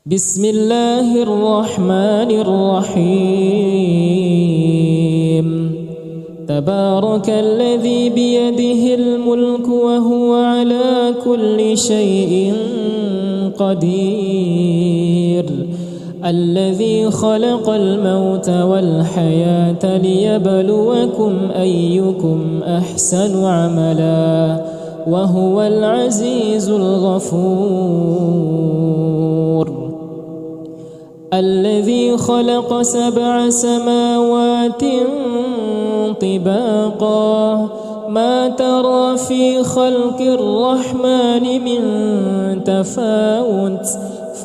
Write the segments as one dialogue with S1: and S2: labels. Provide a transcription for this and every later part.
S1: بسم الله الرحمن الرحيم تبارك الذي بيده الملك وهو على كل شيء قدير الذي خلق الموت والحياة ليبلوكم أيكم أحسن عملا وهو العزيز الغفور الذي خلق 7 سماوات طباقا ما ترى في خلق الرحمن من تفاوت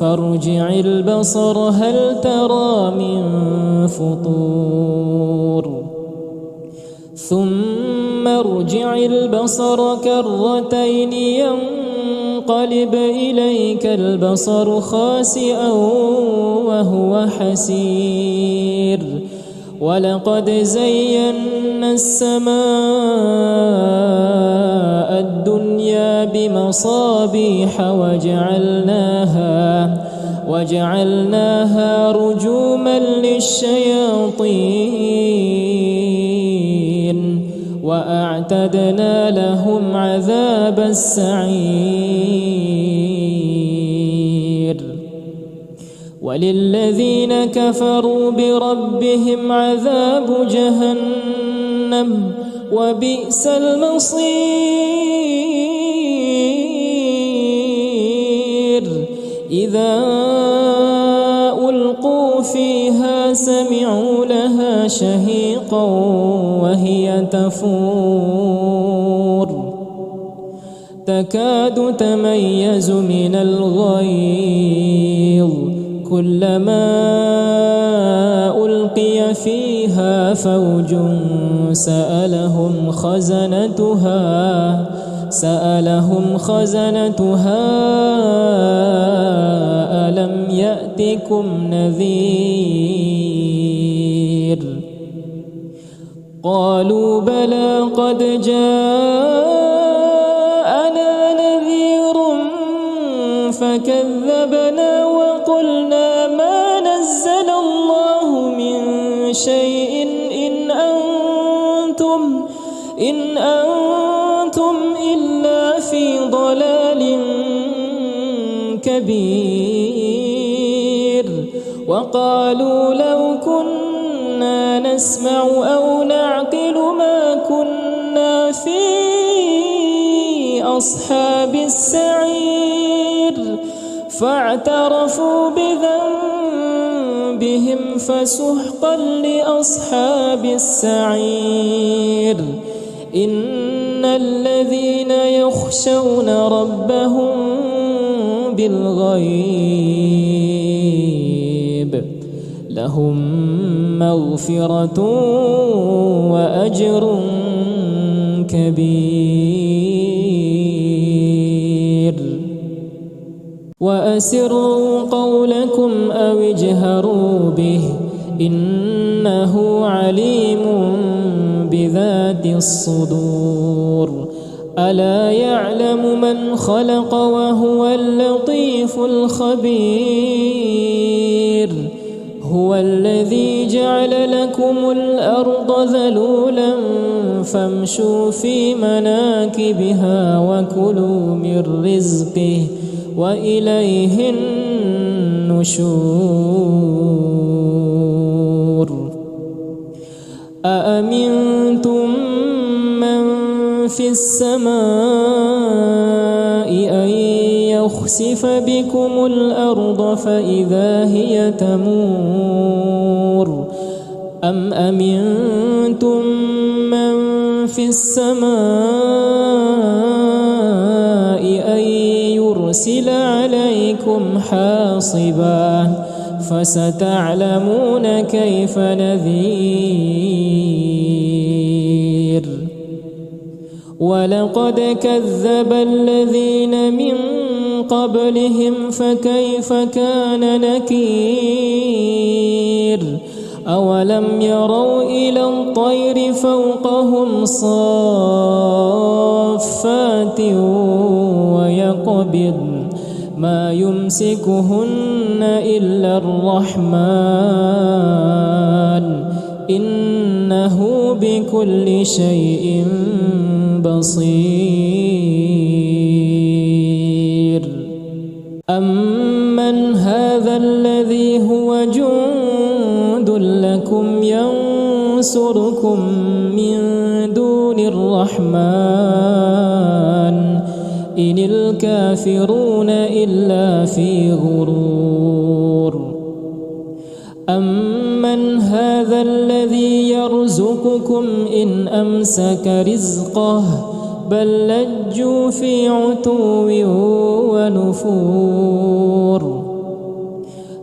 S1: فارجع البصر هل ترى من فطور ثم ارجع البصر كرتين ينقلب إليك البصر خاسئا وهو حسير ولقد زينا السماء الدنيا بمصابيح وجعلناها رجوما للشياطين وأعتدنا لهم عذاب السعير وللذين كفروا بربهم عذاب جهنم وبئس المصير إذا ألقوا فيها سمعوا لها شهيقا وهي تفور تكاد تميز من الغيظ كلما ألقي فيها فوج سألهم خزنتها ألم يأتكم نذير قالوا بلى قد جاءنا نذير فكذبنا وقلنا ما نزل الله من شيء إن أنتم إلا في ضلال كبير وقالوا لو كنا نسمع أو نعقل ما كنا في أصحاب السعير فاعترفوا بذنبهم فسحقا لأصحاب السعير إن الذين يخشون ربهم بالغيب لهم مغفرة وأجر كبير وأسروا قولكم أو اجهروا به إنه عليم بذات الصدور ألا يعلم من خلق وهو اللطيف الخبير هو الذي جعل لكم الأرض ذلولا فامشوا في مناكبها وكلوا من رزقه وإليه النشور أأمنتم من في السماء أن يخسف بكم الأرض فإذا هي تمور أم أمنتم من في السماء أن يرسل عليكم حاصبا فستعلمون كيف نذير ولقد كذب الذين من قبلهم فكيف كان نكير أولم يروا إلى الطير فوقهم صافات ويقبضن ما يمسكهن إلا الرحمن إنه بكل شيء بصير. أمن هذا الذي هو جند لكم ينصركم من دون الرحمن إن الكافرون إلا في غرور. أمن هذا الذي يرزقكم إن أمسك رزقه بل لجوا في عتو ونفور.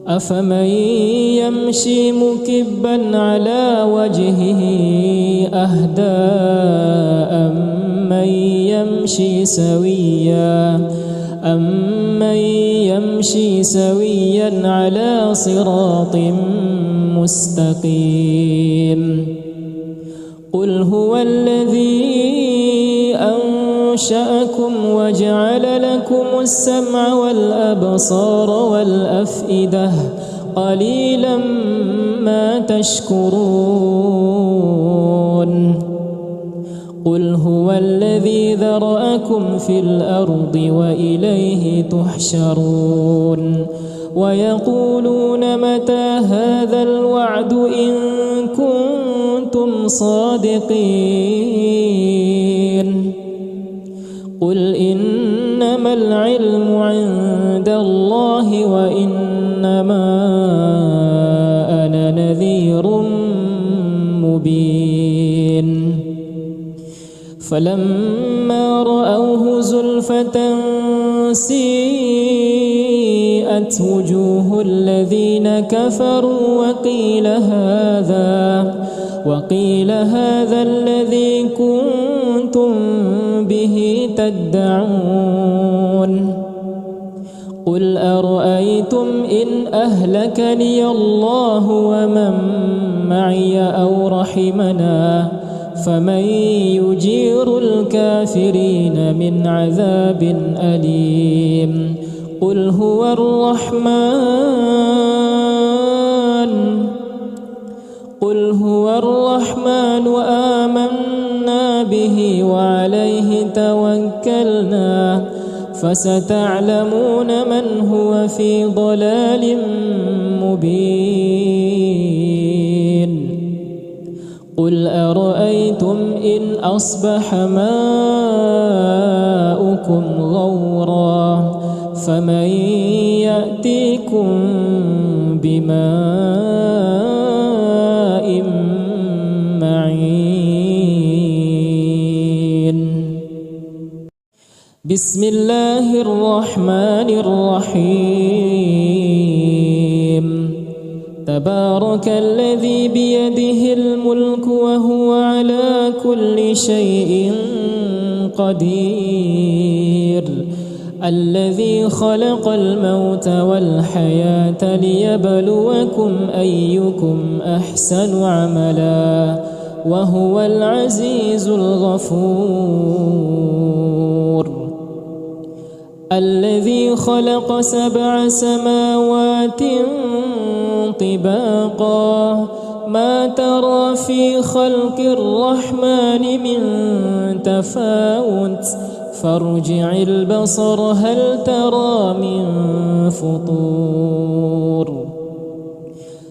S1: أفمن يمشي مكبا على وجهه أهدى أمن يمشي سويا على صراط مستقيم. قل هو الذي أنشأكم وجعل لكم السمع والأبصار والأفئدة قليلا ما تشكرون. قل هو الذي ذرأكم في الأرض وإليه تحشرون. ويقولون متى هذا الوعد إن كنتم صادقين. قل إنما العلم عند الله وإنما أنا نذير مبين. فلما رأوه زلفة سيئت وجوه الذين كفروا وقيل هذا الذي كنتم به تدعون. قل أرأيتم إن أهلكني الله ومن معي أو رحمنا فمن يجير الكافرين من عذاب أليم. قل هو الرحمن آمنا به وعليه توكلنا فستعلمون من هو في ضلال مبين. قل أرأيتم إن أصبح ماؤكم غورا فمن يأتيكم بماء معين. بسم الله الرحمن الرحيم. تبارك الذي بيده الملك وهو على كل شيء قدير. الذي خلق الموت والحياة ليبلوكم أيكم أحسن عملا وهو العزيز الغفور. الذي خلق 7 سماوات طباقا ما ترى في خلق الرحمن من تفاوت فارجع البصر هل ترى من فطور.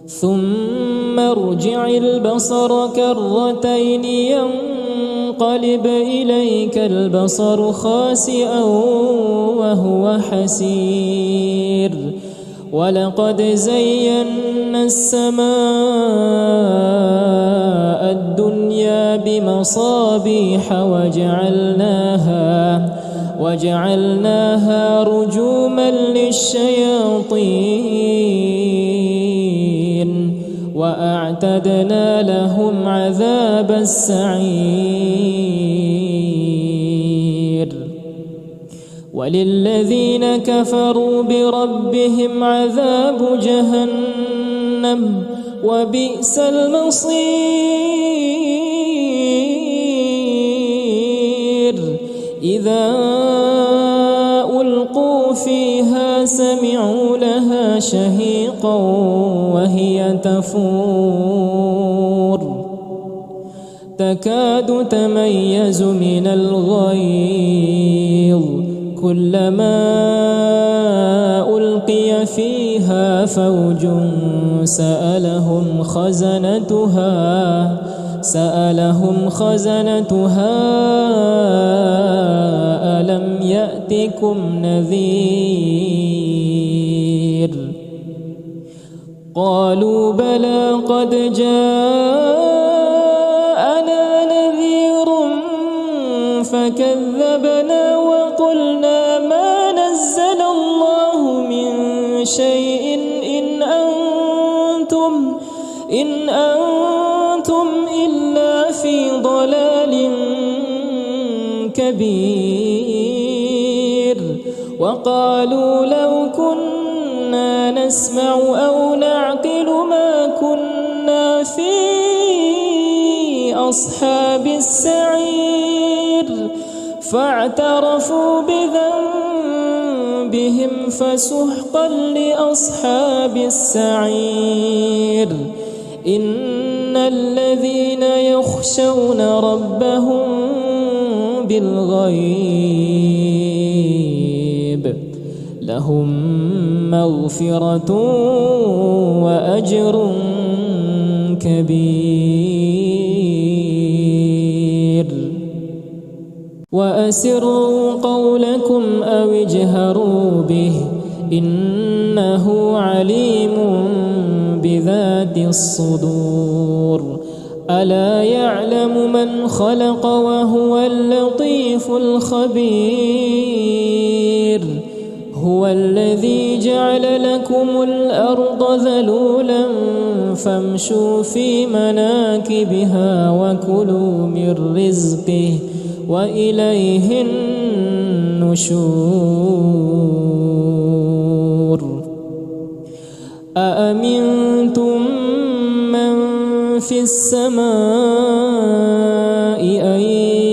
S1: ثم ارجع البصر كرتين ينقلب إليك البصر خاسئا وهو حسير. ولقد زينا السماء الدنيا بمصابيح وجعلناها رجوما للشياطين وأعتدنا لهم عذاب السعير. وللذين كفروا بربهم عذاب جهنم وبئس المصير. إذا ألقوا فيها شهيقا وهي تفور تكاد تميز من الغيظ كلما ألقي فيها فوج سألهم خزنتها ألم يأتكم نذير قالوا بلى قد جاءنا نذير فكذبنا وقلنا ما نزل الله من شيء إن أنتم إلا في ضلال كبير وقالوا لو كنا نسمع أو نعقل ما كنا في أصحاب السعير فاعترفوا بذنبهم فسحقا لأصحاب السعير إن الذين يخشون ربهم بالغيب لهم مغفرة وأجر كبير وأسروا قولكم أو اجهروا به إنه عليم بذات الصدور ألا يعلم من خلق وهو اللطيف الخبير هو الذي جعل لكم الأرض ذلولا فامشوا في مناكبها وكلوا من رزقه وإليه النشور أأمنتم من في السماء أن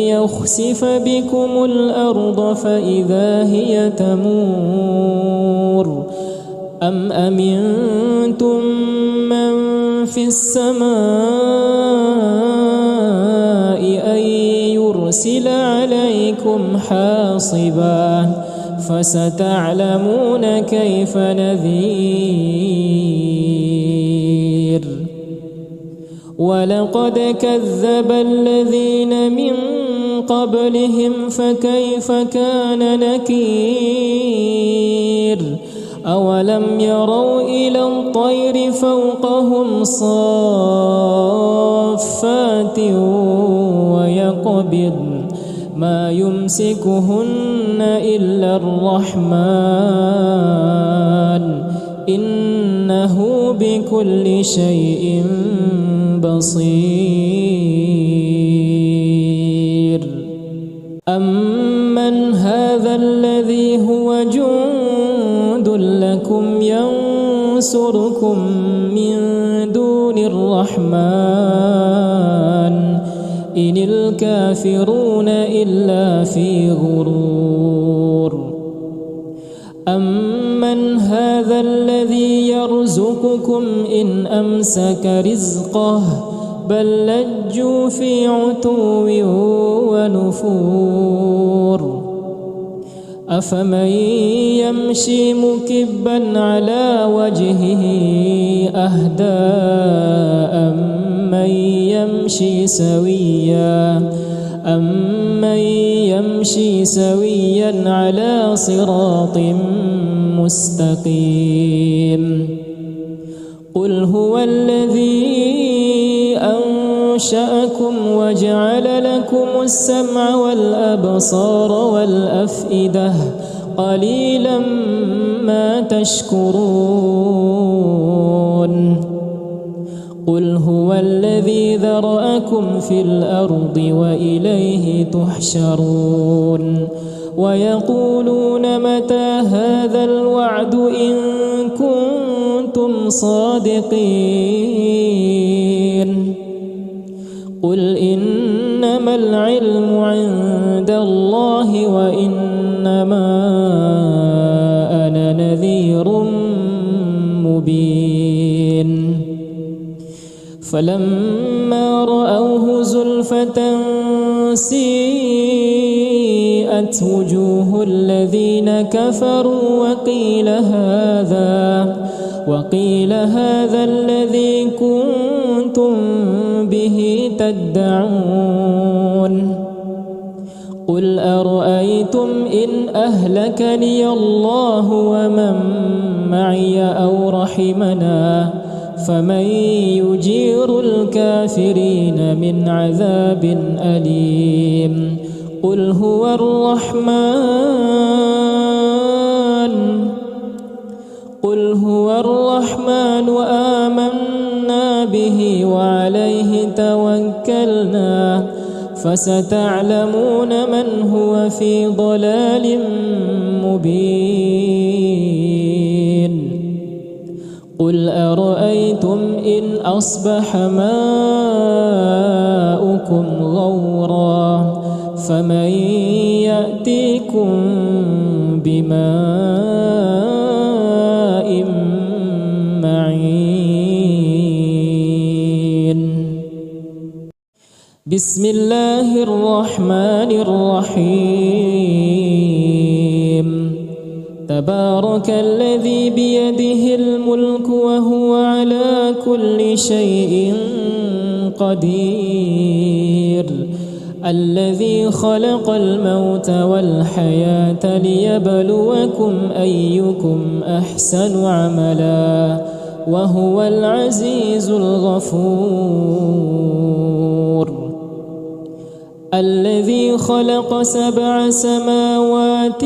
S1: يخسف بكم الأرض فإذا هي تمور أم أمنتم من في السماء أن يرسل عليكم حاصبا فستعلمون كيف نذير ولقد كذب الذين من قبلهم فكيف كان نكير أولم يروا إلى الطير فوقهم صافات ويقبضن ما يمسكهن إلا الرحمن إنه بكل شيء بصير أمن هذا الذي هو جند لكم ينصركم من دون الرحمن إن الكافرون إلا في غرور أمن هذا الذي يرزقكم إن أمسك رزقه بل لجوا في عتو ونفور أفمن يمشي مكبا على وجهه أهدى أمن يمشي سويا على صراط مستقيم قل هو الذي أنشأكم وجعل لكم السمع والأبصار والأفئدة قليلا ما تشكرون قل هو الذي ذرأكم في الأرض وإليه تحشرون ويقولون متى هذا الوعد إن كنتم صادقين قل إنما العلم عند الله وإنما أنا نذير مبين فلما رأوه زلفة سيئت وجوه الذين كفروا وقيل هذا الذي كنتم به تدعون قل أرأيتم إن أهلكني الله ومن معي أو رحمنا فمن يجير الكافرين من عذاب أليم قل هو الرحمن آمنا به وعليه توكلنا فستعلمون من هو في ضلال مبين قل أرأيتم إن أصبح ماؤكم غورا فمن يأتيكم بماء معين بسم الله الرحمن الرحيم تبارك الذي بيده الملك وهو على كل شيء قدير الذي خلق الموت والحياة ليبلوكم أيكم أحسن عملا وهو العزيز الغفور الذي خلق 7 سماوات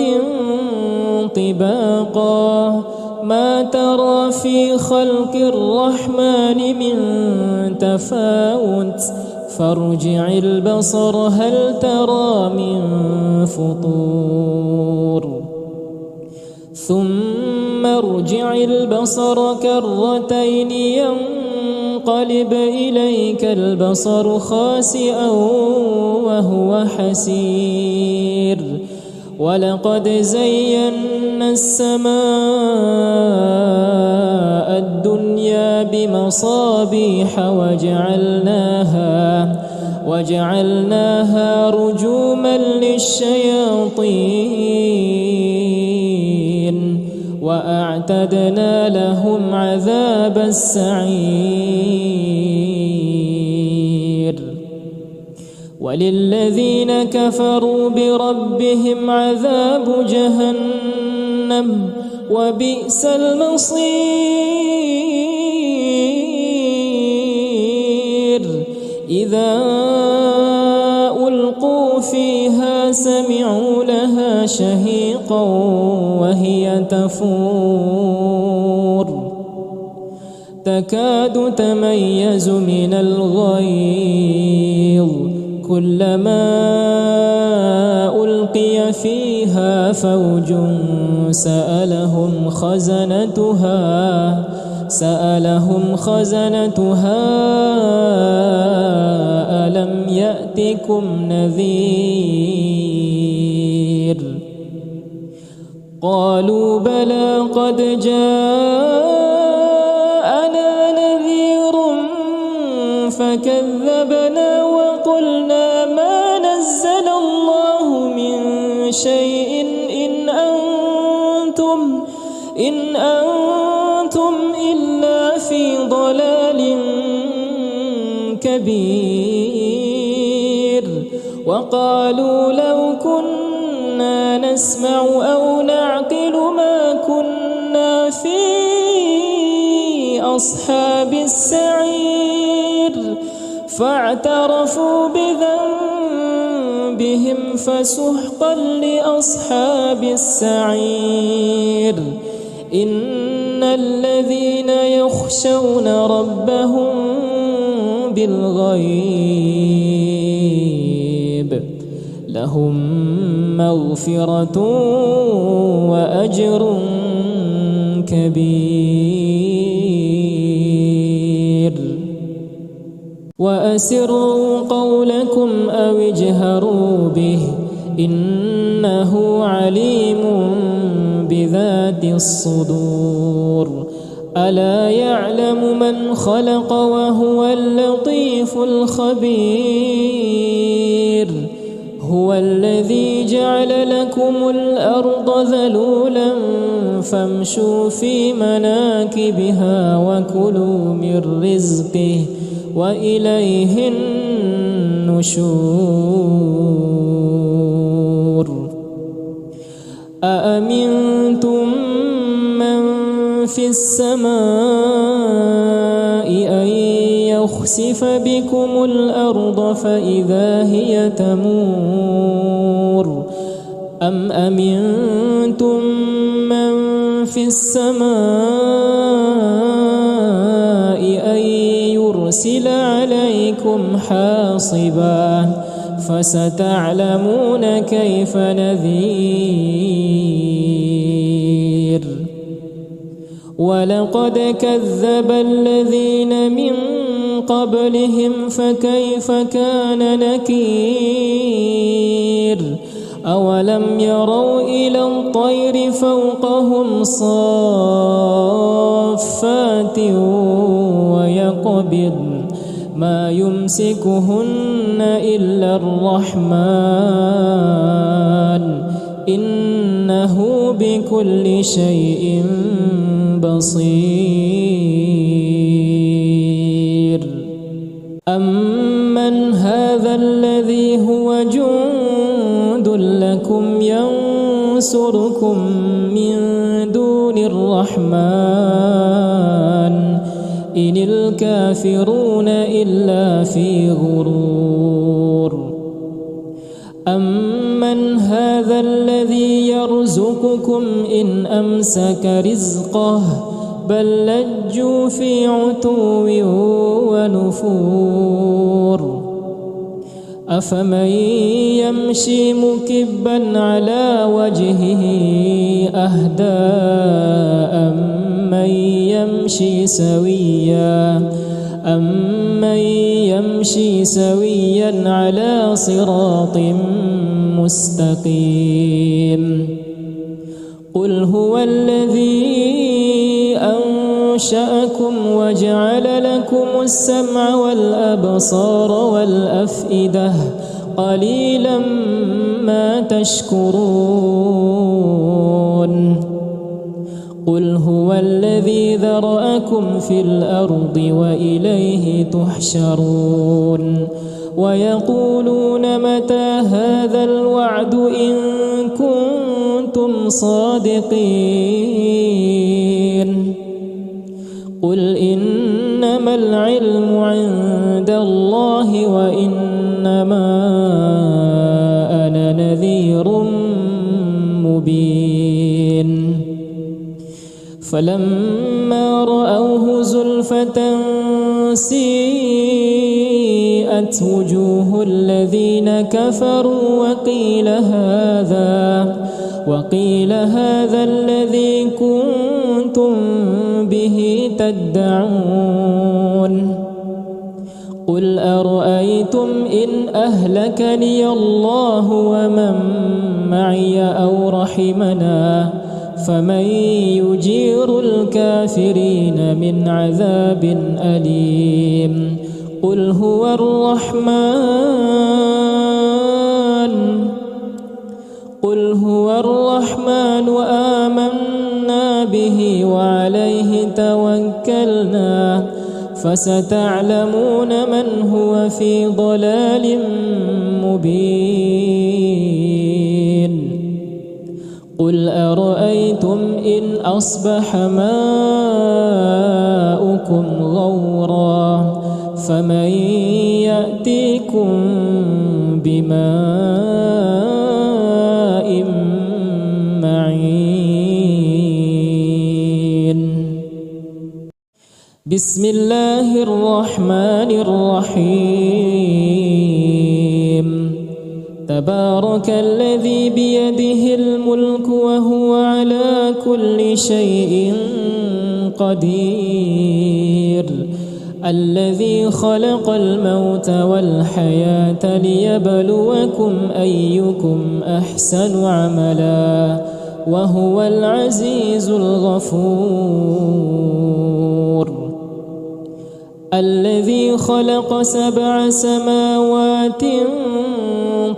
S1: طباقا ما ترى في خلق الرحمن من تفاوت فارجع البصر هل ترى من فطور ثم ارجع البصر كرتين ينقلب إليك البصر خاسئا وهو حسير ولقد زينا السماء الدنيا بمصابيح وجعلناها رجوما للشياطين وأعتدنا لهم عذاب السعير وللذين كفروا بربهم عذاب جهنم وبئس المصير إذا ألقوا فيها سمعوا لها شهيقا وهي تفور تكاد تميز من الغيظ كلما ألقي فيها فوج سألهم خزنتها ألم يأتكم نذير قالوا بلى قد جاءنا نذير فكذبنا وقلنا ما نزل الله من شيء إن أنتم إلا في ضلال كبير وقالوا لو كنا نسمع أو نعقل ما كنا في أصحاب السعير فاعترفوا بذنبهم فسحقا لأصحاب السعير إن الذين يخشون ربهم بالغيب لهم مغفرة وأجر كبير وأسروا قولكم أو اجهروا به إنه عليم بذات الصدور ألا يعلم من خلق وهو اللطيف الخبير هو الذي جعل لكم الأرض ذلولا فامشوا في مناكبها وكلوا من رزقه وإليه النشور أأمنتم من في السماء أن يخسف بكم الأرض فإذا هي تمور أم أمنتم من في السماء أن يرسل عليكم حاصبا فستعلمون كيف نذير ولقد كذب الذين من قبلهم فكيف كان نكير أولم يروا إلى الطير فوقهم صافات ويقبض ما يمسكهن إلا الرحمن إنه بكل شيء بصير أمن هذا الذي هو جند لكم ينصركم من دون الرحمن إن الكافرون إلا في غرور أمن هذا الذي يرزقكم إن أمسك رزقه بل لجوا في عتو ونفور أفمن يمشي مكبا على وجهه أهدى أمن يمشي سويا على صراط مستقيم قل هو الذي أنشأكم وجعل لكم السمع والأبصار والأفئدة قليلا ما تشكرون قل هو الذي ذرأكم في الأرض وإليه تحشرون ويقولون متى هذا الوعد إن كنتم صادقين قل إنما العلم عند الله وإنما أنا نذير مبين فلما رأوه زلفة سيئت وجوه الذين كفروا وقيل هذا الذي كنتم به تدعون قل أرأيتم إن أهلكني الله ومن معي أو رحمنا فمن يجير الكافرين من عذاب أليم قل هو الرحمن آمنا به وعليه توكلنا فستعلمون من هو في ضلال مبين قل أرأيتم إن أصبح ماؤكم غورا فمن يأتيكم بماء معين بسم الله الرحمن الرحيم تبارك الذي بيده الملك وهو على كل شيء قدير الذي خلق الموت والحياة ليبلوكم أيكم أحسن عملا وهو العزيز الغفور. الذي خلق 7 سماوات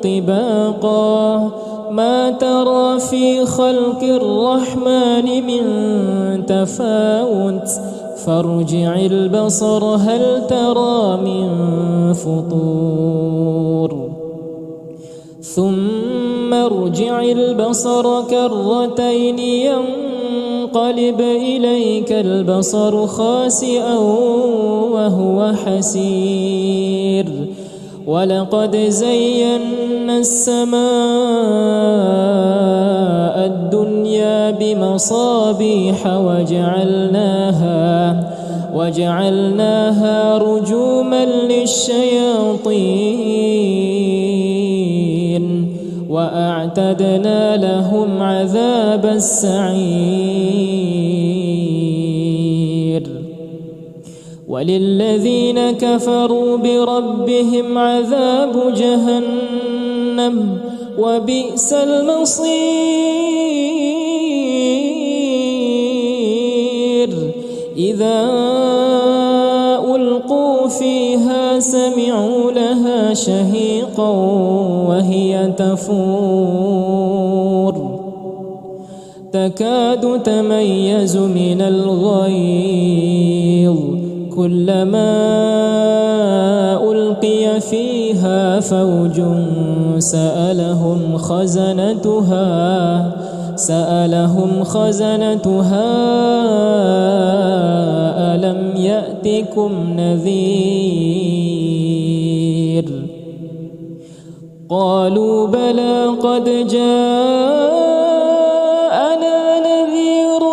S1: طباقا ما ترى في خلق الرحمن من تفاوت فارجع البصر هل ترى من فطور ثم ارجع البصر كرتين ينقلب إليك البصر خاسئا وهو حسير ولقد زينا السماء الدنيا بمصابيح وجعلناها رجوما للشياطين وأعتدنا لهم عذاب السعير. وللذين كفروا بربهم عذاب جهنم وبئس المصير. إذا ألقوا فيها سمعوا لها شهيقا وهي تفور تكاد تميز من الغيظ كلما ألقي فيها فوج سألهم خزنتها ألم يأتكم نذير قالوا بلى قد جاءنا نذير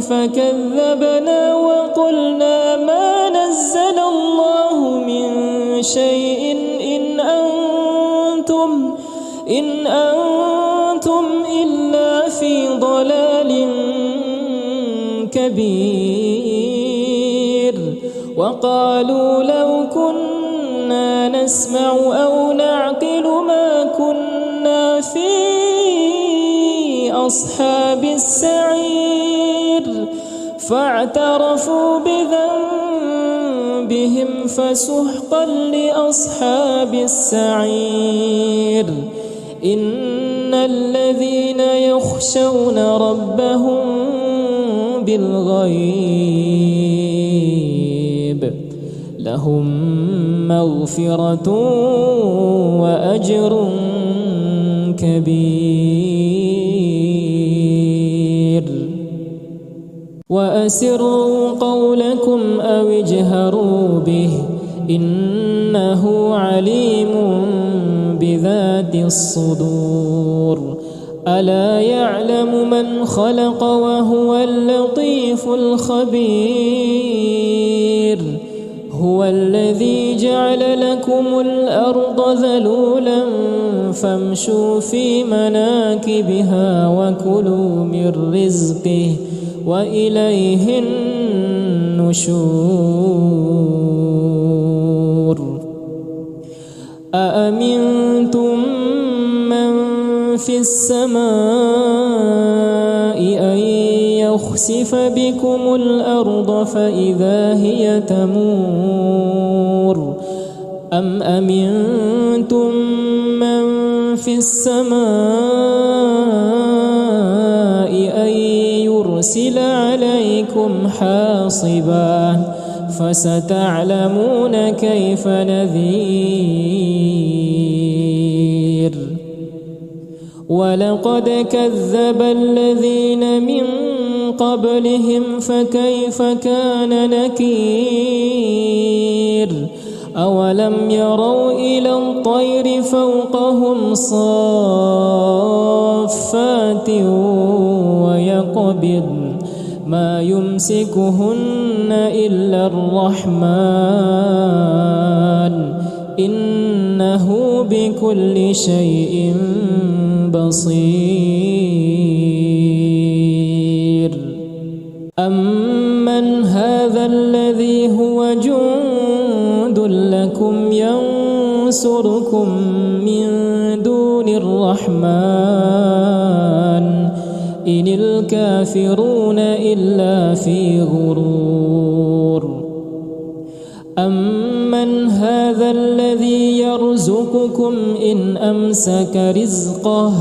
S1: فكذبنا وقلنا ما نزل الله من شيء إن أنتم إلا في ضلال كبير. وقالوا لو كنا نسمع أو نعقل ما كنا في أصحاب السعير فاعترفوا بذنبهم فسحقا لأصحاب السعير. إن الذين يخشون ربهم بالغيب لهم مغفرة وأجر كبير. وأسروا قولكم أو اجهروا به إنه عليم بذات الصدور. ألا يعلم من خلق وهو اللطيف الخبير. هو الذي جعل لكم الأرض ذلولا فامشوا في مناكبها وكلوا من رزقه وإليه النشور. أأمنتم من في السماء أن يخسف بكم الأرض فإذا هي تمور أم أمنتم من في السماء أن يرسل عليكم حاصبا فستعلمون كيف نذير. ولقد كذب الذين من قبلهم فكيف كان نكير. أولم يروا إلى الطير فوقهم صافات ويقبضن ما يمسكهن إلا الرحمن إنه بكل شيء بصير. أمن هذا الذي هو جند لكم ينصركم من دون الرحمن الكافرون إلا في غرور أمن هذا الذي يرزقكم إن أمسك رزقه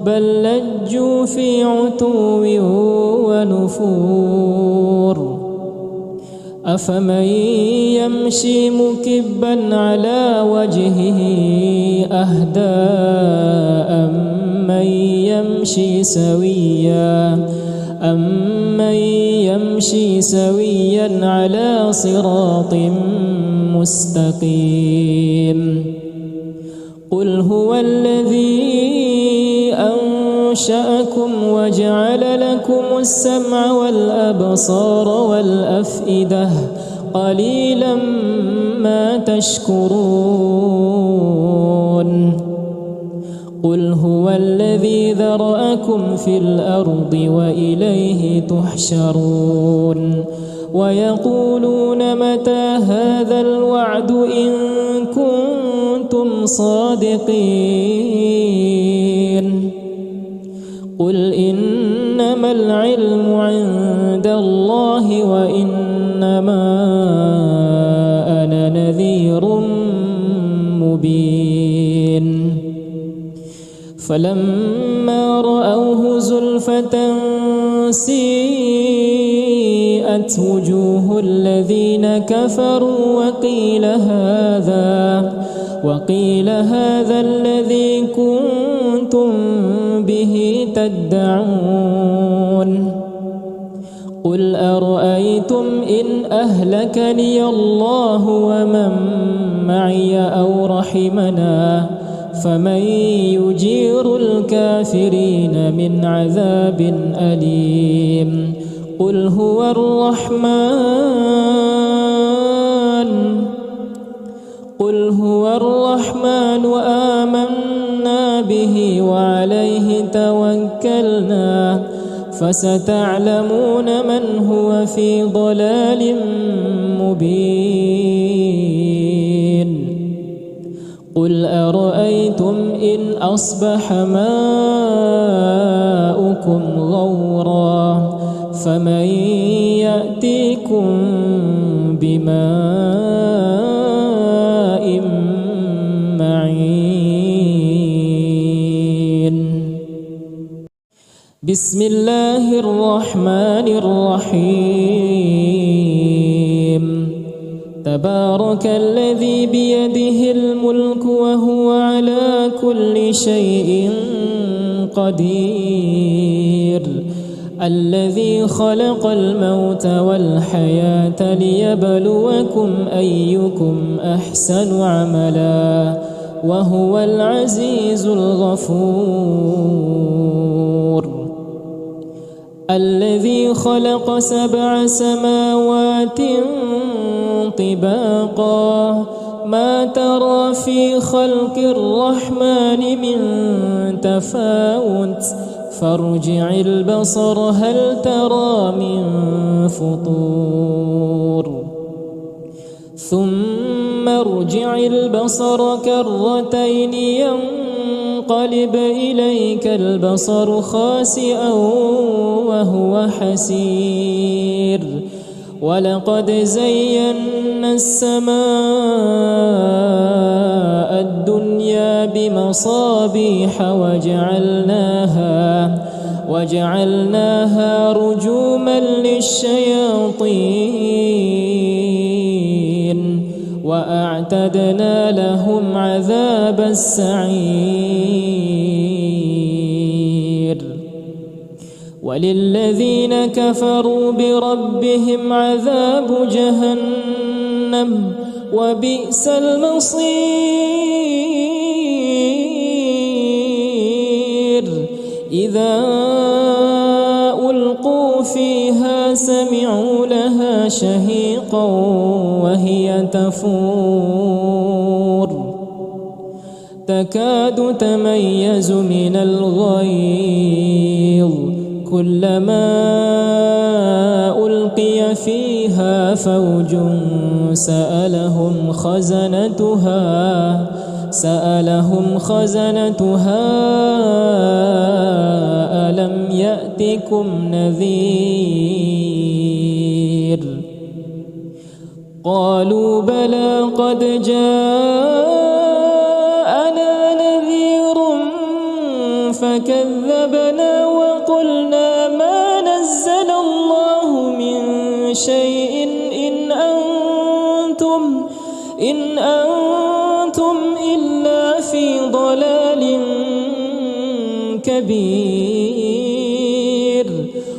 S1: بل لجوا في عتو ونفور أفمن يمشي مكبا على وجهه أهدى أمن يمشي سويا على صراط مستقيم قل هو الذي أنشأكم وجعل لكم السمع والأبصار والأفئدة قليلا ما تشكرون قل هو الذي ذرأكم في الأرض وإليه تحشرون ويقولون متى هذا الوعد إن كنتم صادقين قل إنما العلم عند الله وإنما أنا نذير مبين فلما رأوه زلفة سيئت وجوه الذين كفروا وقيل هذا الذي كنتم به تدعون قل أرأيتم إن أهلكني الله ومن معي أو رحمنا فمن يجير الكافرين من عذاب أليم قل هو الرحمن آمنا به وعليه توكلنا فستعلمون من هو في ضلال مبين قل أرأيتم إن أصبح ماؤكم غورا فمن يأتيكم بماء معين بسم الله الرحمن الرحيم تبارك الذي بيده الملك وهو على كل شيء قدير الذي خلق الموت والحياة ليبلوكم أيكم أحسن عملا وهو العزيز الغفور الذي خلق 7 سماوات طباقا ما ترى في خلق الرحمن من تفاوت فارجع البصر هل ترى من فطور ثم ارجع البصر كرتين ينقلب إليك البصر خاسئا وهو حسير ولقد زينا السماء الدنيا بمصابيح وجعلناها رجوما للشياطين وأعتدنا لهم عذاب السعير وللذين كفروا بربهم عذاب جهنم وبئس المصير إذا ألقوا فيها سمعوا لها شهيقا وهي تفور تكاد تميز من الغيظ كلما ألقي فيها فوج سألهم سألهم خزنتها ألم يأتكم نذير قالوا بلى قد جاءنا نذير فكذبنا وقلنا ما نزل الله من شيء إن أنتم إلا في ضلال كبير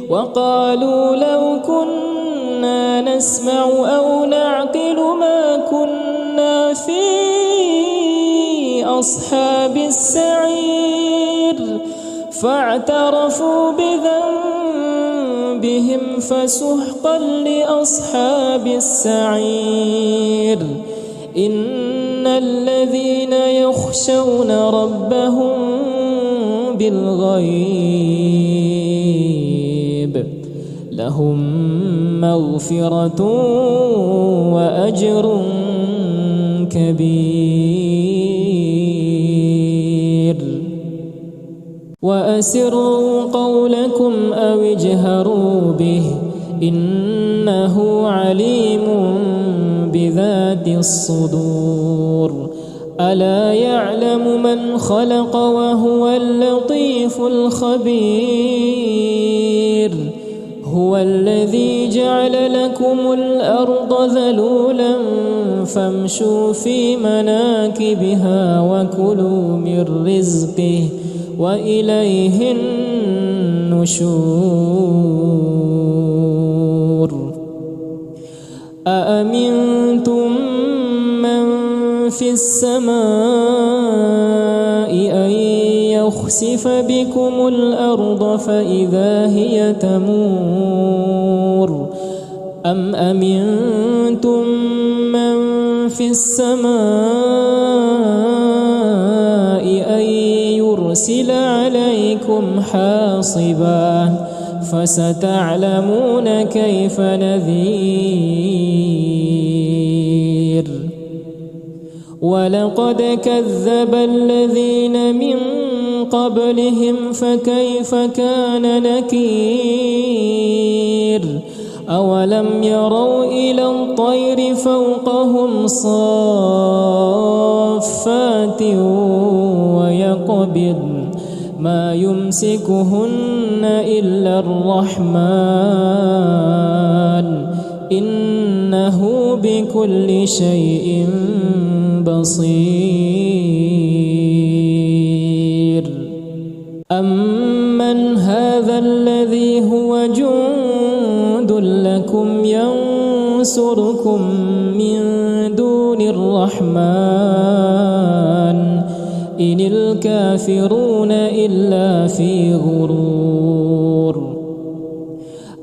S1: وقالوا لو كنا نسمع أو نعقل ما كنا في أصحاب السعير فاعترفوا بذنبهم فسحقا لأصحاب السعير إن الذين يخشون ربهم بالغيب لهم مغفرة وأجر كبير وأسروا قولكم أو اجهروا به إنه عليم بذات الصدور ألا يعلم من خلق وهو اللطيف الخبير هو الذي جعل لكم الأرض ذلولا فامشوا في مناكبها وكلوا من رزقه وإليه النشور أأمنتم من في السماء أن يخسف بكم الأرض فإذا هي تمور أم أمنتم من في السماء أن يرسل عليكم حاصبا فستعلمون كيف نذير ولقد كذب الذين من قبلهم فكيف كان نكير أولم يروا إلى الطير فوقهم صافات ويقبض ما يمسكهن إلا الرحمن إنه بكل شيء بصير أمن هذا الذي هو جند لكم ينصركم من دون الرحمن إن الكافرون إلا في غرور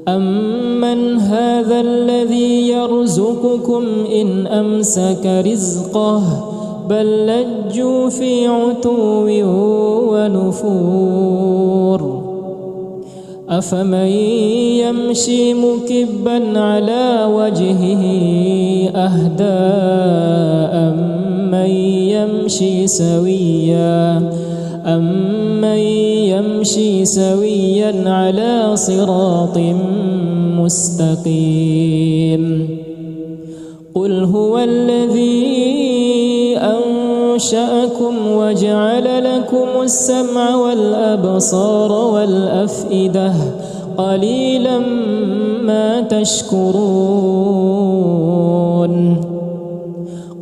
S1: أمن هذا الذي يرزقكم إن أمسك رزقه بل لجوا في عتو ونفور أفمن يمشي مكبا على وجهه أهدى أمن يمشي سويا على صراط مستقيم قل هو الذي أنشأكم وجعل لكم السمع والأبصار والأفئدة قليلا ما تشكرون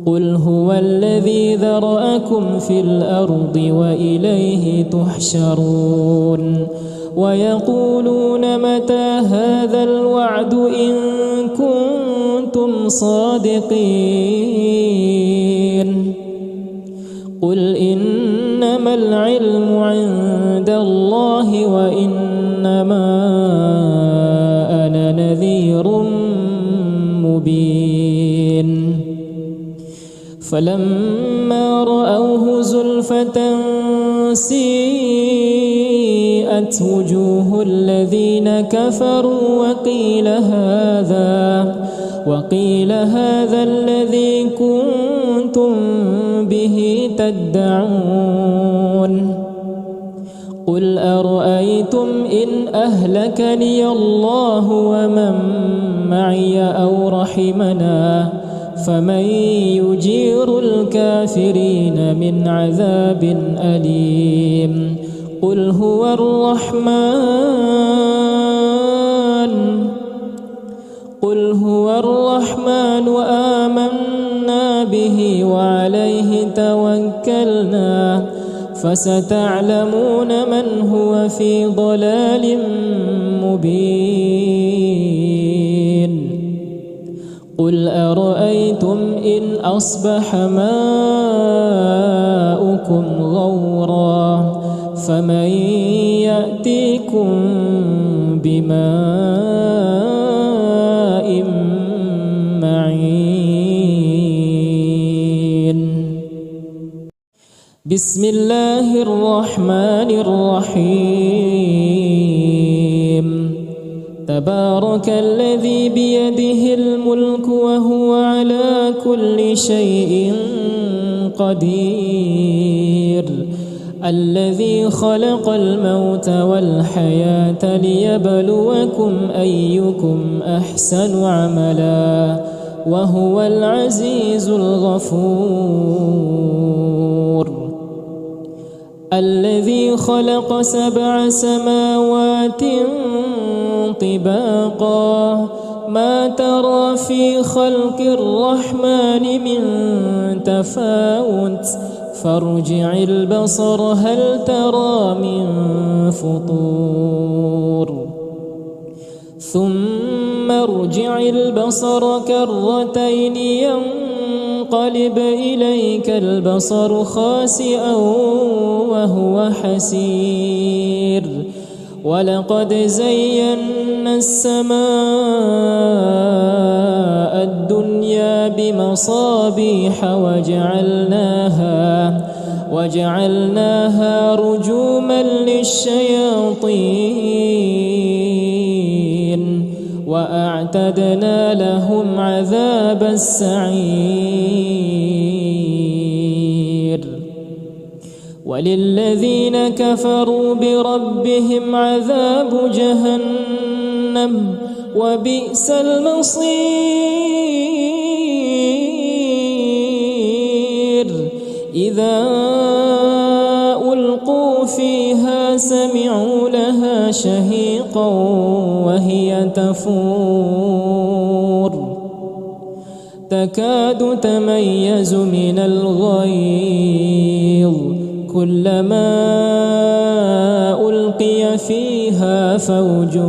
S1: قل هو الذي ذرأكم في الأرض وإليه تحشرون ويقولون متى هذا الوعد إن كنتم صادقين قل إنما العلم عند الله وإنما أنا نذير مبين فلما رأوه زلفة سيئت وجوه الذين كفروا وقيل هذا الذي كنتم به به تدعون قل أرأيتم إن أهلكني الله ومن معي أو رحمنا فمن يجير الكافرين من عذاب أليم قل هو الرحمن آمنا به وعليه توكلنا فستعلمون من هو في ضلال مبين قل أرأيتم إن أصبح ماؤكم غورا فمن يأتيكم بماء معين بسم الله الرحمن الرحيم تبارك الذي بيده الملك وهو على كل شيء قدير الذي خلق الموت والحياة ليبلوكم أيكم أحسن عملا وهو العزيز الغفور الذي خلق 7 سماوات طباقا ما ترى في خلق الرحمن من تفاوت فارجع البصر هل ترى من فطور ثم ارجع البصر كرتين ينقلب إليك البصر خاسئا وهو حسير ولقد زينا السماء الدنيا بمصابيح وجعلناها رجوما للشياطين وأعتدنا لهم عذاب السعير وللذين كفروا بربهم عذاب جهنم وبئس المصير إذا ألقوا فيها سمعوا لها شهيقا وهي تفور تكاد تميز من الغيظ كلما ألقي فيها فوج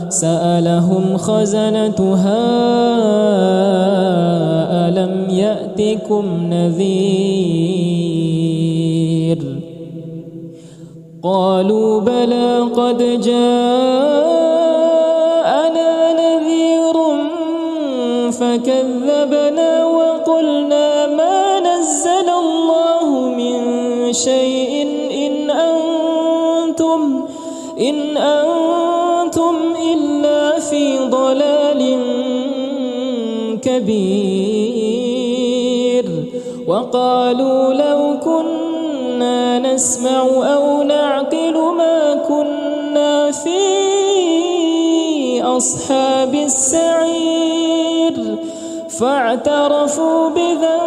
S1: سألهم خزنتها ألم يأتكم نذير قالوا بلى قد جاءنا نذير فكذبنا وقلنا ما نزل الله من شيء إن أنتم إلا في ضلال كبير وقالوا لو كنا نسمع أو نعقل ما كنا في أصحاب السعير فاعترفوا بذنبهم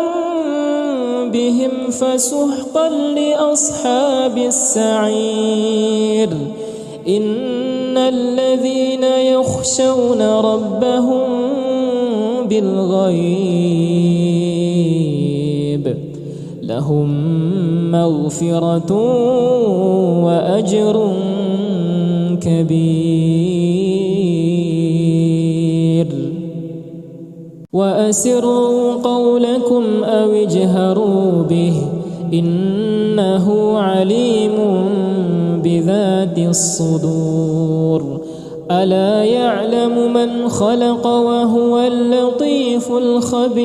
S1: فسحقا لأصحاب السعير إن الذين يخشون ربهم بالغيب لهم مغفرة وأجر كبير وأسروا قولكم أو اجهروا به إنه عليم بذات الصدور ألا يعلم من خلق وهو اللطيف الخبير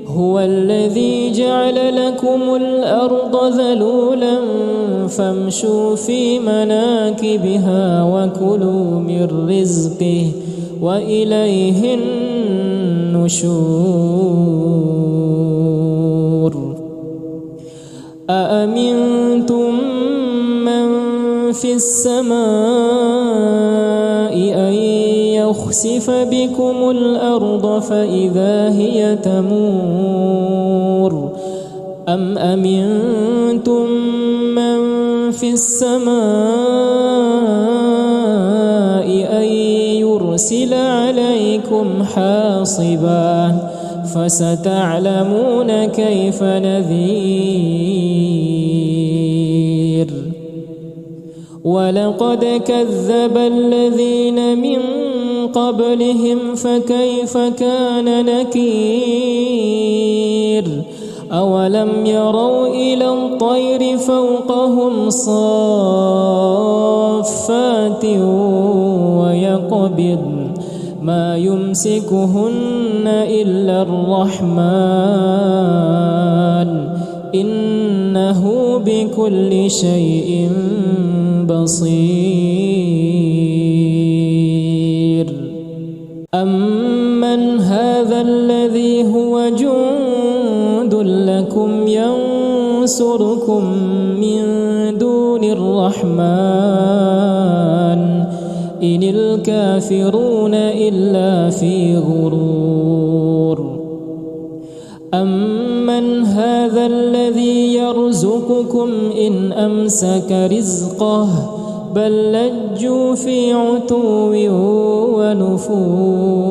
S1: هو الذي جعل لكم الأرض ذلولا فامشوا في مناكبها وكلوا من رزقه وإليه النشور أأمنتم من في السماء أن يخسف بكم الأرض فإذا هي تمور أم أمنتم من في السماء أن يرسل عليكم حاصبا فستعلمون كيف نذير ولقد كذب الذين من قبلهم فكيف كان نكير أولم يروا إلى الطير فوقهم صافات ويقبض ما يمسكهن إلا الرحمن إنه بكل شيء بصير أمن هذا الذي هو جند لكم ينصركم من دون الرحمن إن الكافرون إلا في غرور أمن هذا الذي يرزقكم إن أمسك رزقه بل لجوا في عتو ونفور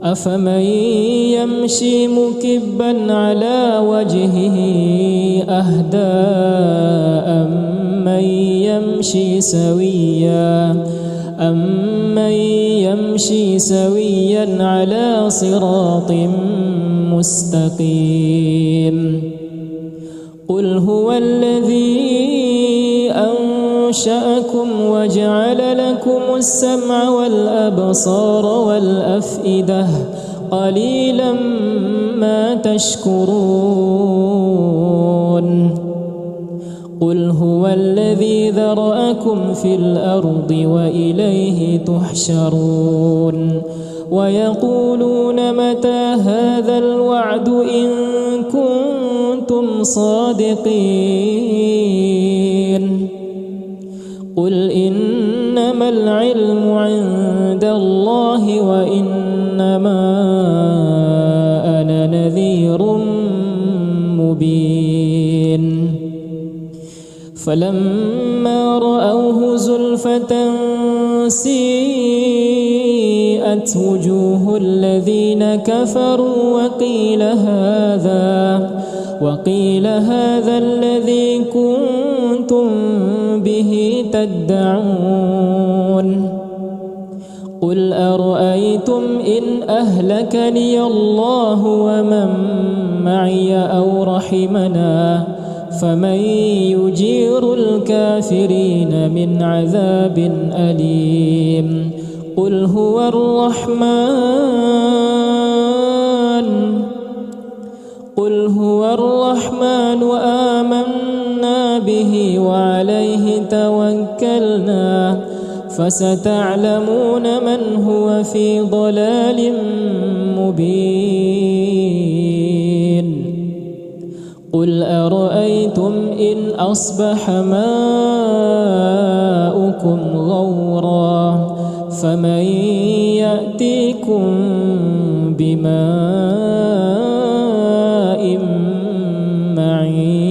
S1: أفمن يمشي مكبا على وجهه أهدى أمن يمشي سويا على صراط مستقيم قل هو الذي أنشأكم وجعل لكم السمع والأبصار والأفئدة قليلا ما تشكرون قل هو الذي ذرأكم في الأرض وإليه تحشرون ويقولون متى هذا الوعد إن كنتم صادقين قل إنما العلم عند الله وإنما أنا نذير مبين فلما رأوه زلفة سيئت وجوه الذين كفروا وقيل هذا الذي كنتم به تدعون قل أرأيتم إن أهلكني الله ومن معي أو رحمنا فمن يجير الكافرين من عذاب أليم قل هو الرحمن آمنا به وعليه توكلنا فستعلمون من هو في ضلال مبين قل أرأيتم إن أصبح ماؤكم غورا فمن يأتيكم بماء معين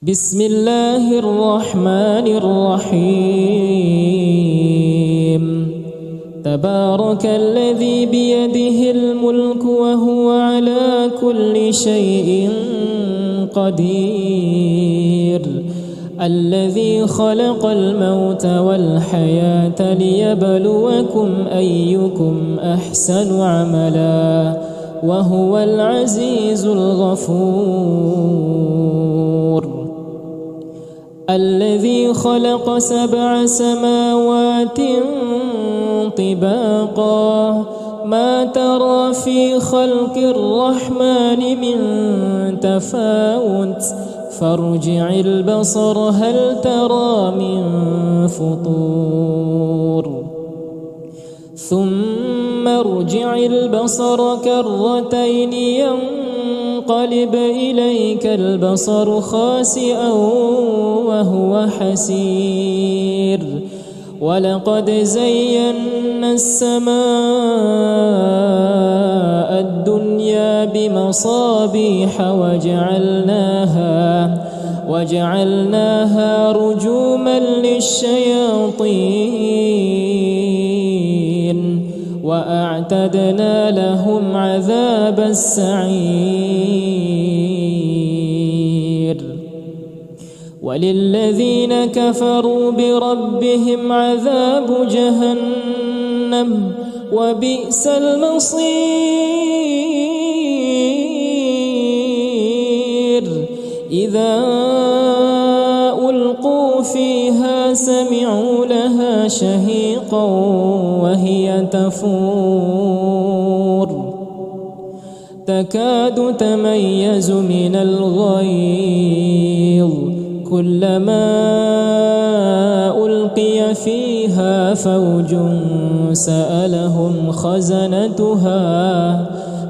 S1: بسم الله الرحمن الرحيم تبارك الذي بيده الملك وهو على كل شيء قدير الذي خلق الموت والحياة ليبلوكم أيكم أحسن عملا وهو العزيز الغفور الذي خلق 7 سماوات طباقا ما ترى في خلق الرحمن من تفاوت فارجع البصر هل ترى من فطور ثم ارجع البصر كرتين ينقلب إليك البصر خاسئا وهو حسير ولقد زينا السماء الدنيا بمصابيح وجعلناها رجوما للشياطين وأعتدنا لهم عذاب السعير وللذين كفروا بربهم عذاب جهنم وبئس المصير إذا ألقوا فيها سمعوا لها شهيقا وهي تفور تكاد تميز من الغيظ كلما ألقي فيها فوج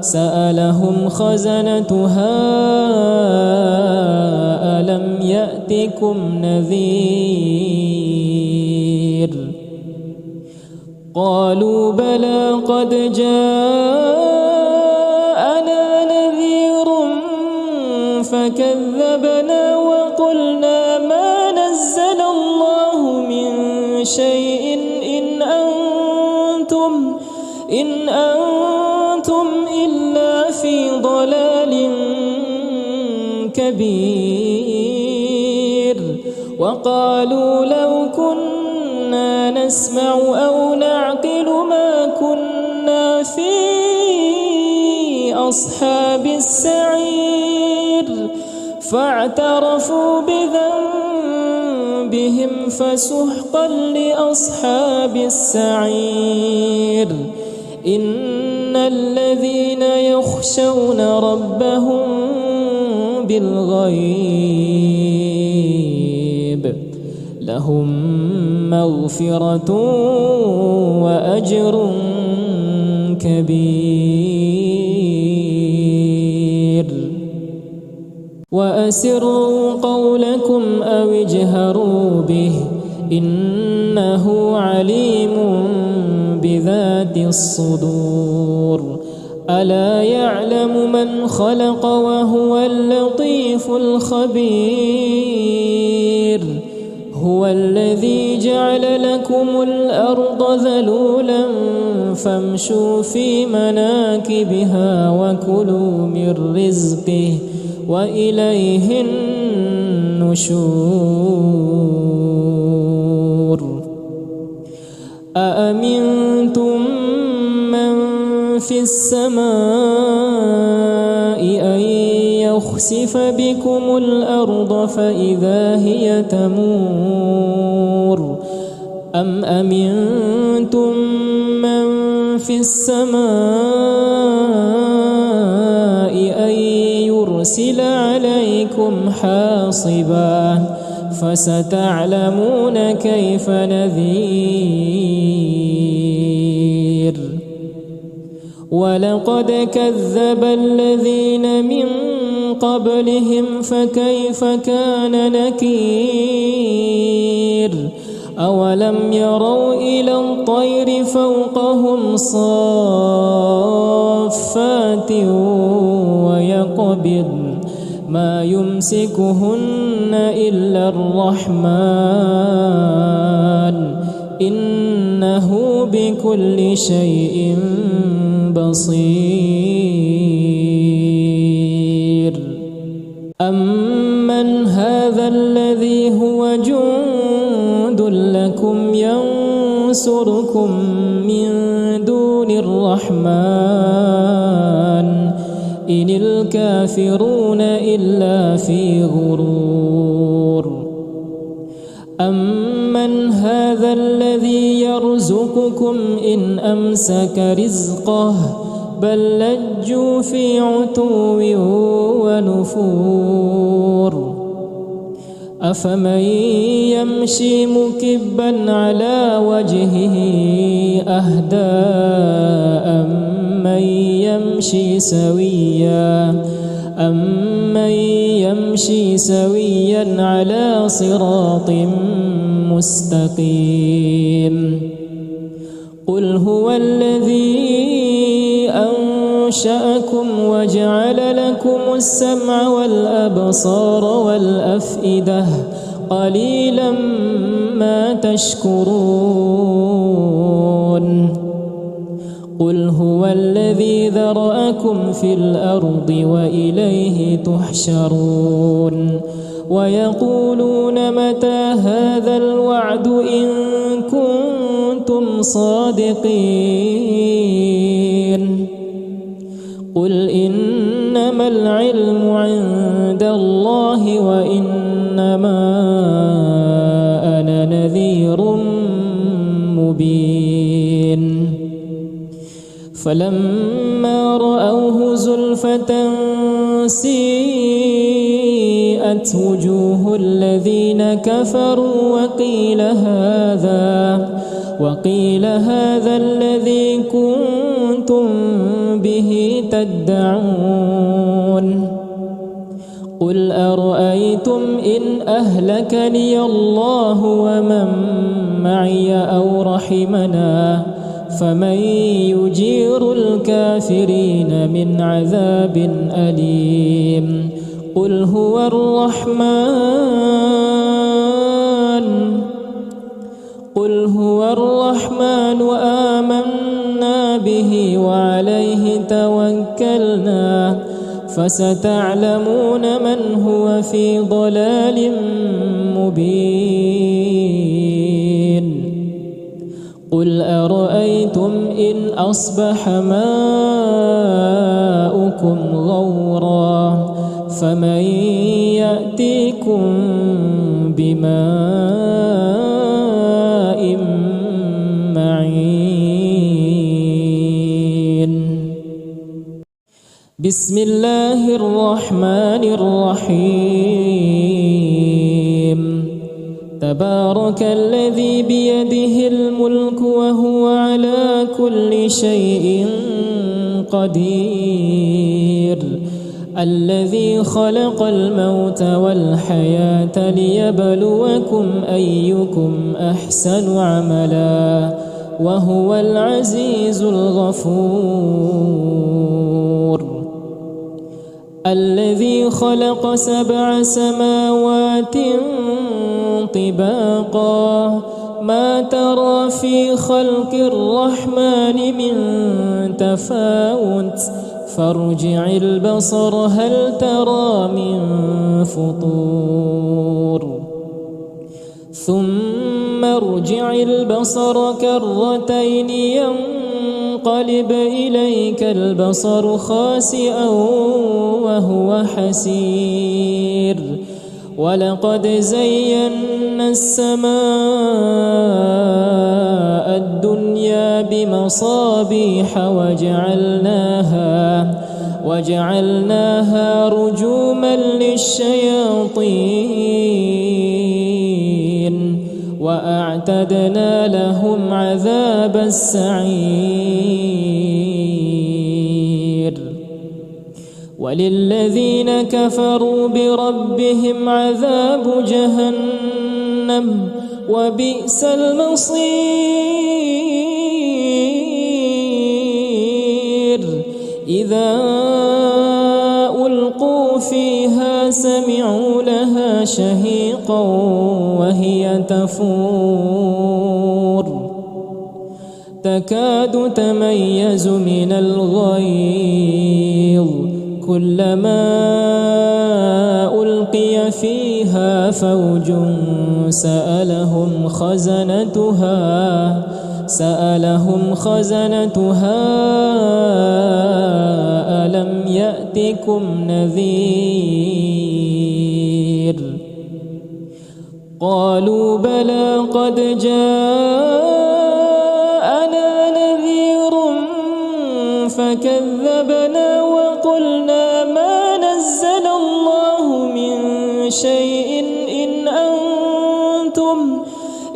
S1: سألهم خزنتها ألم يأتكم نذير قالوا بلى قد جاءنا نذير فكذبنا وقلنا ما نزل الله من شيء إن أنتم إلا في ضلال كبير وقالوا لو كنا نسمع أو نعقل ما كنا في أصحاب السعير فاعترفوا بذنبهم فسحقا لأصحاب السعير إن الذين يخشون ربهم بالغيب لهم مغفرة وأجر كبير وأسروا قولكم أو اجهروا به إنه عليم بذات الصدور ألا يعلم من خلق وهو اللطيف الخبير هو الذي جعل لكم الأرض ذلولا فامشوا في مناكبها وكلوا من رزقه وإليه النشور أأمنتم من في السماء أن يخسف بكم الأرض فإذا هي تمور أم أمنتم من في السماء أن يرسل عليكم حاصبا فستعلمون كيف نذير ولقد كذب الذين من قبلهم فكيف كان نكير أولم يروا إلى الطير فوقهم صافات ويقبضن ما يمسكهن إلا الرحمن إنه بكل شيء بصير أمن هذا الذي هو جند لكم ينصركم من دون الرحمن إن الكافرون إلا في غرور أمن هذا الذي يرزقكم إن أمسك رزقه بل لجوا في عتو ونفور أفمن يمشي مكبا على وجهه أهدى أمن يمشي سويا على صراط مستقيم قل هو الذي أنشأكم وجعل لكم السمع والأبصار والأفئدة قليلا ما تشكرون قل هو الذي ذرأكم في الأرض وإليه تحشرون ويقولون متى هذا الوعد إن كنتم صادقين قل إنما العلم عند الله وإنما أنا نذير مبين فلما رأوه زلفة سيئت وجوه الذين كفروا وقيل هذا الذي كنتم به تدعون قل أرأيتم إن أهلكني الله ومن معي أو رحمنا فمن يجير الكافرين من عذاب أليم قل هو الرحمن آمنا به وعليه توكلنا فستعلمون من هو في ضلال مبين قل أرأيتم إن أصبح ماؤكم غورا فمن يأتيكم بماء معين بسم الله الرحمن الرحيم تبارك الذي بيده الملك وهو على كل شيء قدير الذي خلق الموت والحياة ليبلوكم أيكم أحسن عملا وهو العزيز الغفور الذي خلق 7 سماوات طباقا ما ترى في خلق الرحمن من تفاوت فارجع البصر هل ترى من فطور ثم ارجع البصر كرتين ينقلب إليك البصر خاسئا وهو حسير ولقد زينا السماء الدنيا بمصابيح وجعلناها رجوما للشياطين وأعتدنا لهم عذاب السعير وللذين كفروا بربهم عذاب جهنم وبئس المصير إذا ألقوا فيها سمعوا لها شهيقا وهي تفور تكاد تميز من الغيظ كلما ألقي فيها فوج سألهم خزنتها ألم يأتكم نذير قالوا بلى قد جاءنا نذير فكذبنا وقلنا ما نزل الله من شيء إن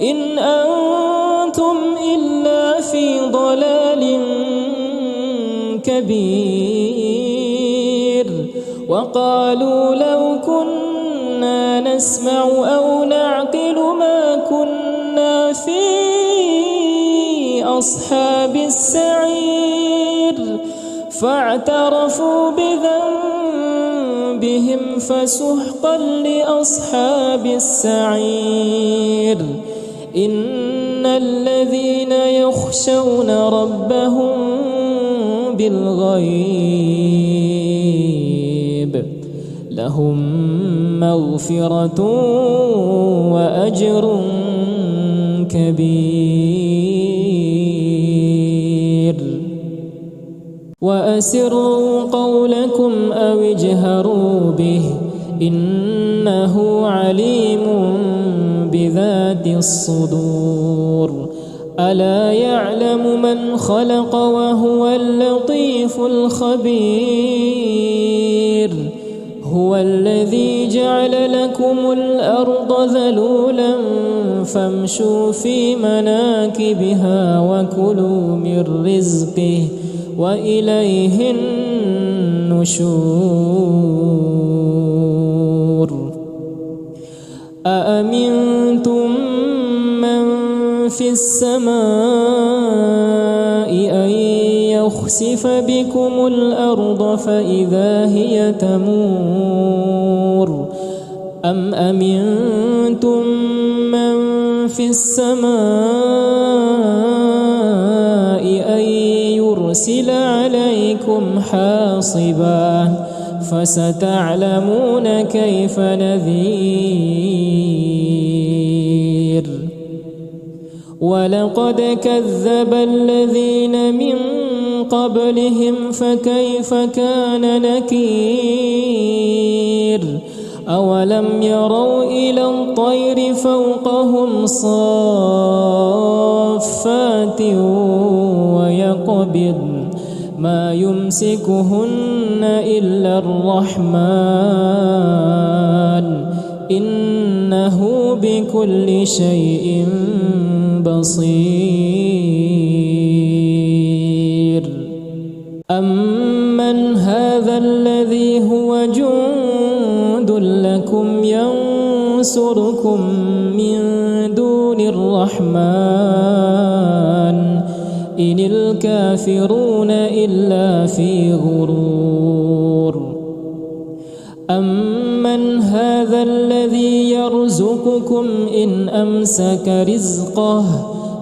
S1: إن أنتم إلا في ضلال كبير وقالوا لو كنا نسمع أو نعقل ما كنا في أصحاب السعير فاعترفوا بذنبهم فسحقا لأصحاب السعير إن الذين يخشون ربهم بالغيب لهم مغفرة وأجر كبير وأسروا قولكم أو اجهروا به إنه عليم بذات الصدور ألا يعلم من خلق وهو اللطيف الخبير هو الذي جعل لكم الأرض ذلولا فامشوا في مناكبها وكلوا من رزقه وإليه النشور أأمنتم من في السماء أن يخسف بكم الأرض فإذا هي تمور أم أمنتم من في السماء أن يرسل عليكم حاصبا فستعلمون كيف نذير ولقد كذب الذين من قبلهم فكيف كان نكير أولم يروا إلى الطير فوقهم صافات ويقبضن ما يمسكهن إلا الرحمن إنه بكل شيء بصير أمن هذا الذي هو جند لكم ينصركم من دون الرحمن إن الكافرون إلا في غرور أمن هذا الذي يرزقكم إن أمسك رزقه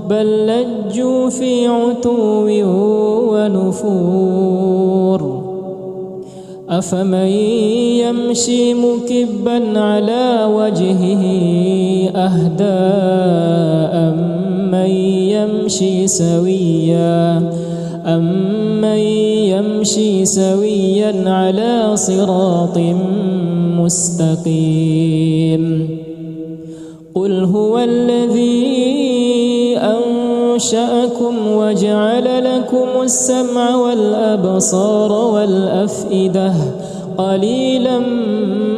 S1: بل لجوا في عتو ونفور أفمن يمشي مكبا على وجهه أهدى أمن يمشي سويا على صراط مستقيم قل هو الذي أنشأكم وجعل لكم السمع والأبصار والأفئدة قليلا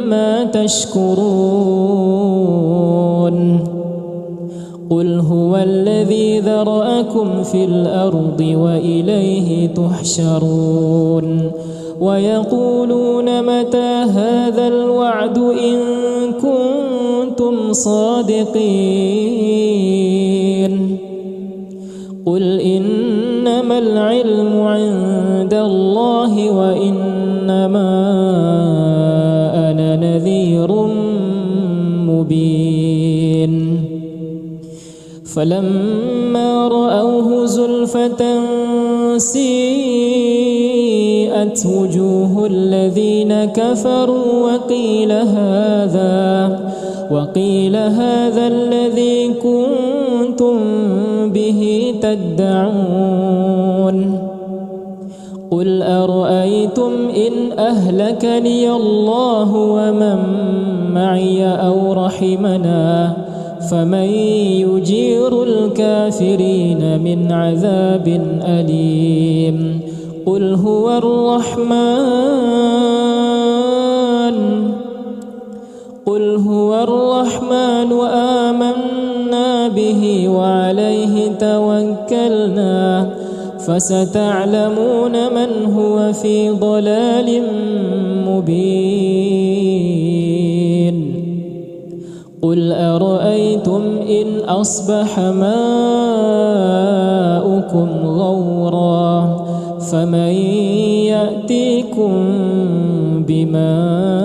S1: ما تشكرون قل هو الذي ذرأكم في الأرض وإليه تحشرون ويقولون متى هذا الوعد إن كنتم صادقين قل إنما العلم عند الله وإنما أنا نذير مبين فلما رأوه زلفة سيئت وجوه الذين كفروا وقيل هذا الذي كنتم به تدعون قل أرأيتم إن أهلكني الله ومن معي أو رحمنا فمن يجير الكافرين من عذاب أليم قل قل هو الرحمن آمنا به وعليه توكلنا فستعلمون من هو في ضلال مبين قل أرأيتم إن أصبح ماؤكم غورا فمن يأتيكم بماء